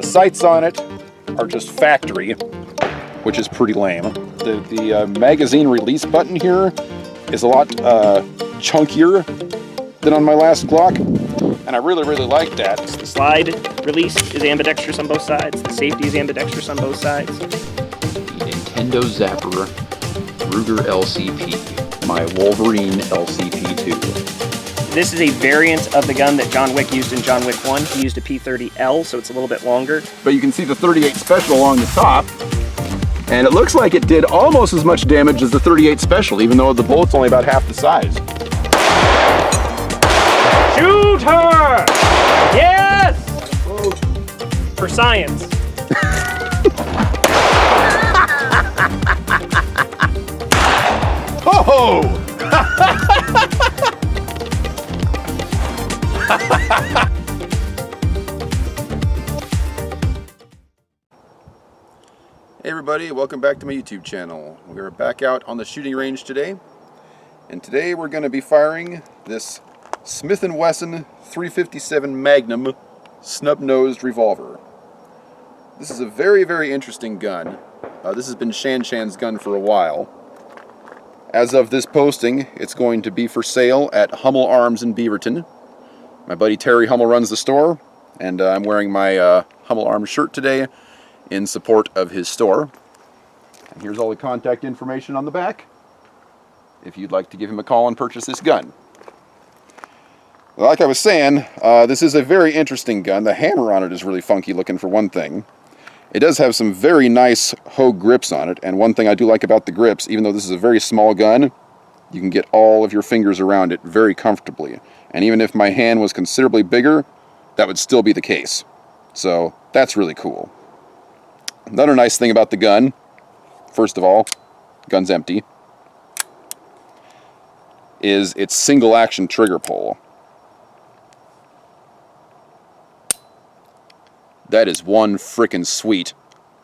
The sights on it are just factory, which is pretty lame. The magazine release button here is a lot chunkier than on my last Glock, and I really like that. The slide release is ambidextrous on both sides. The safety is ambidextrous on both sides. The Nintendo Zapper Ruger LCP, my Wolverine LCP2. This is a variant of the gun that John Wick used in John Wick 1. He used a P30L, so it's a little bit longer. But you can see the 38 Special along the top, and it looks like it did almost as much damage as the 38 Special, even though the bullet's only about half the size. Shoot her! Yes! For science. Oh! Hey everybody, welcome back to my YouTube channel. We are back out on the shooting range today, and today we're going to be firing this Smith & Wesson 357 Magnum snub-nosed revolver. This is a very interesting gun. This has been ShanChan's gun for a while. As of this posting, it's going to be for sale at Hummel Arms in Beaverton. My buddy Terry Hummel runs the store, and I'm wearing my Hummel Arms shirt today in support of his store. And here's all the contact information on the back if you'd like to give him a call and purchase this gun. Like I was saying, this is a very interesting gun. The hammer on it is really funky looking, for one thing. It does have some very nice Hogue grips on it, and one thing I do like about the grips, even though this is a very small gun, you can get all of your fingers around it very comfortably. And even if my hand was considerably bigger, that would still be the case. So that's really cool. Another nice thing about the gun, first of all, gun's empty, is its single action trigger pull. That is one frickin' sweet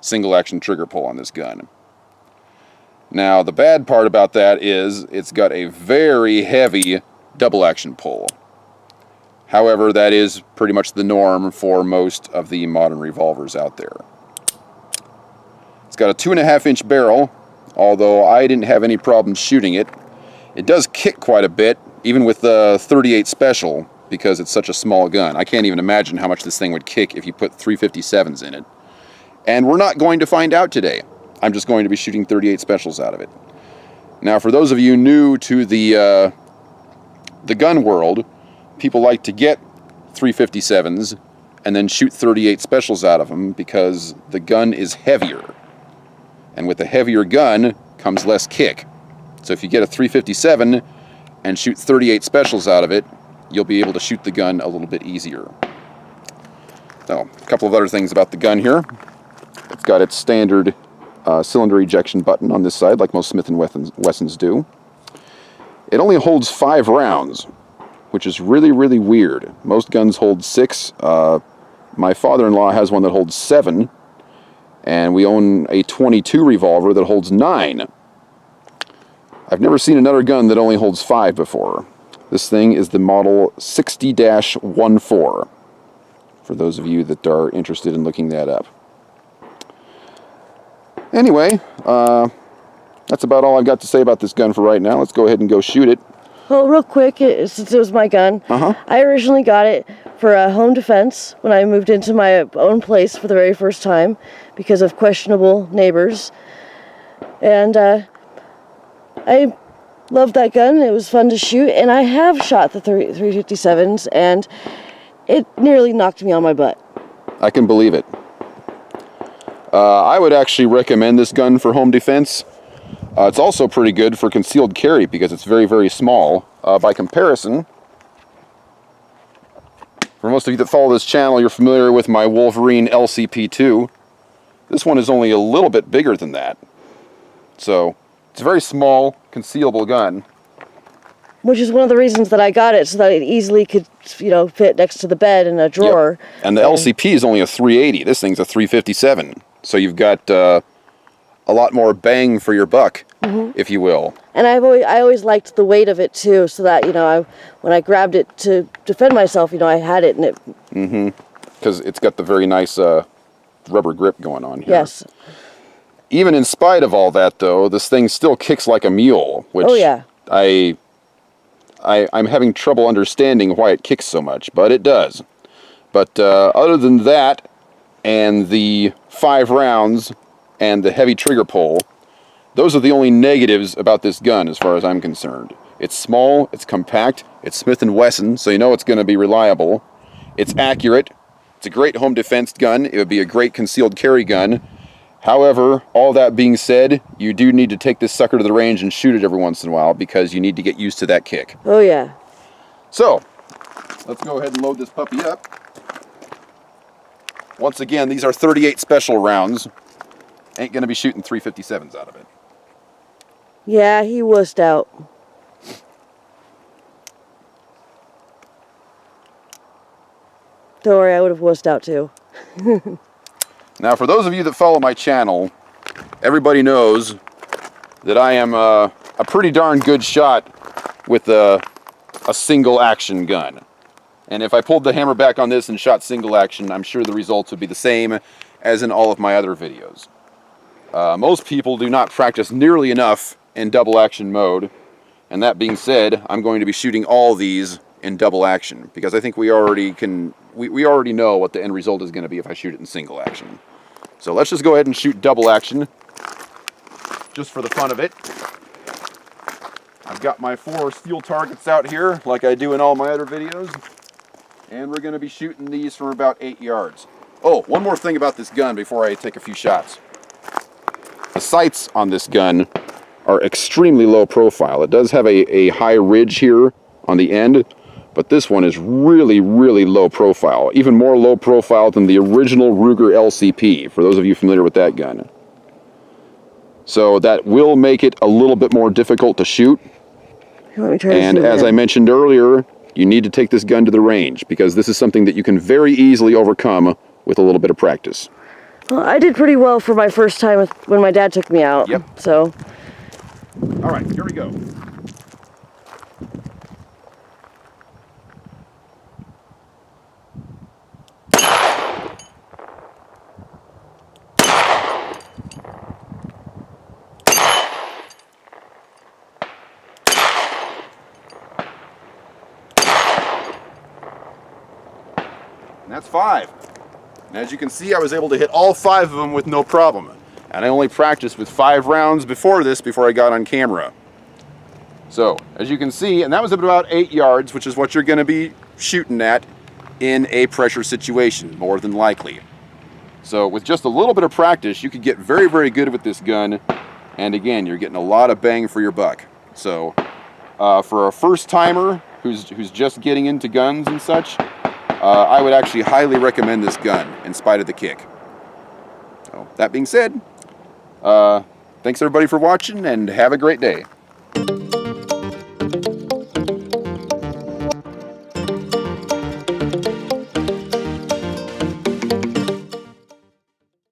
single action trigger pull on this gun. Now, the bad part about that is it's got a very heavy double action pull. However, that is pretty much the norm for most of the modern revolvers out there. It's got a 2.5-inch barrel, although I didn't have any problems shooting it. It does kick quite a bit, even with the 38 Special, because it's such a small gun. I can't even imagine how much this thing would kick if you put 357s in it. And we're not going to find out today. I'm just going to be shooting 38 Specials out of it. Now, for those of you new to the gun world, people like to get 357s and then shoot 38 Specials out of them because the gun is heavier. And with a heavier gun comes less kick. So if you get a 357 and shoot 38 Specials out of it, you'll be able to shoot the gun a little bit easier. So, a couple of other things about the gun here. It's got its standard cylinder ejection button on this side, like most Smith & Wessons do. It only holds 5 rounds, which is really weird. Most guns hold 6. My father-in-law has one that holds 7, and we own a .22 revolver that holds 9. I've never seen another gun that only holds 5 before. This thing is the model 60-14, for those of you that are interested in looking that up. Anyway, that's about all I've got to say about this gun for right now. Let's go ahead and go shoot it. Well, real quick, since it was my gun, I originally got it for home defense when I moved into my own place for the very first time because of questionable neighbors. And I loved that gun. It was fun to shoot, and I have shot the 357s, and it nearly knocked me on my butt. I can believe it. I would actually recommend this gun for home defense. It's also pretty good for concealed carry because it's very small. By comparison, for most of you that follow this channel, you're familiar with my Wolverine LCP2. This one is only a little bit bigger than that. So, it's a very small, concealable gun. Which is one of the reasons that I got it, so that it easily could, fit next to the bed in a drawer. Yep. And the LCP is only a 380. This thing's a 357. So you've got a lot more bang for your buck, if you will. And I always liked the weight of it too, so that when I grabbed it to defend myself, I had it in it. Because it's got the very nice rubber grip going on here. Yes. Even in spite of all that, though, this thing still kicks like a mule, which Oh, yeah. I'm having trouble understanding why it kicks so much, but it does. But other than that, and the 5 rounds, and the heavy trigger pull, those are the only negatives about this gun as far as I'm concerned. It's small, it's compact, it's Smith & Wesson, so you know it's going to be reliable. It's accurate. It's a great home defense gun. It would be a great concealed carry gun. However, all that being said, you do need to take this sucker to the range and shoot it every once in a while because you need to get used to that kick. Oh, yeah. So, let's go ahead and load this puppy up. Once again, these are 38 special rounds. Ain't going to be shooting 357s out of it. Yeah, he wussed out. Don't worry, I would have wussed out too. Now, for those of you that follow my channel, everybody knows that I am a pretty darn good shot with a single action gun. And if I pulled the hammer back on this and shot single action, I'm sure the results would be the same as in all of my other videos. Most people do not practice nearly enough in double action mode. And that being said, I'm going to be shooting all these in double action because I think we already know what the end result is going to be if I shoot it in single action. So let's just go ahead and shoot double action just for the fun of it. I've got my 4 steel targets out here like I do in all my other videos. And we're going to be shooting these from about 8 yards. Oh, one more thing about this gun before I take a few shots. The sights on this gun are extremely low profile. It does have a high ridge here on the end, but this one is really, really low profile. Even more low profile than the original Ruger LCP, for those of you familiar with that gun. So that will make it a little bit more difficult to shoot. And as I mentioned earlier, you need to take this gun to the range because this is something that you can very easily overcome with a little bit of practice. Well, I did pretty well for my first time when my dad took me out. Yep. So. All right, here we go. And that's 5. And as you can see, I was able to hit all 5 of them with no problem. And I only practiced with 5 rounds before I got on camera. So, as you can see, and that was about 8 yards, which is what you're going to be shooting at in a pressure situation, more than likely. So, with just a little bit of practice, you could get very, very good with this gun. And again, you're getting a lot of bang for your buck. So, for a first-timer who's just getting into guns and such, I would actually highly recommend this gun, in spite of the kick. So, that being said, thanks everybody for watching, and have a great day.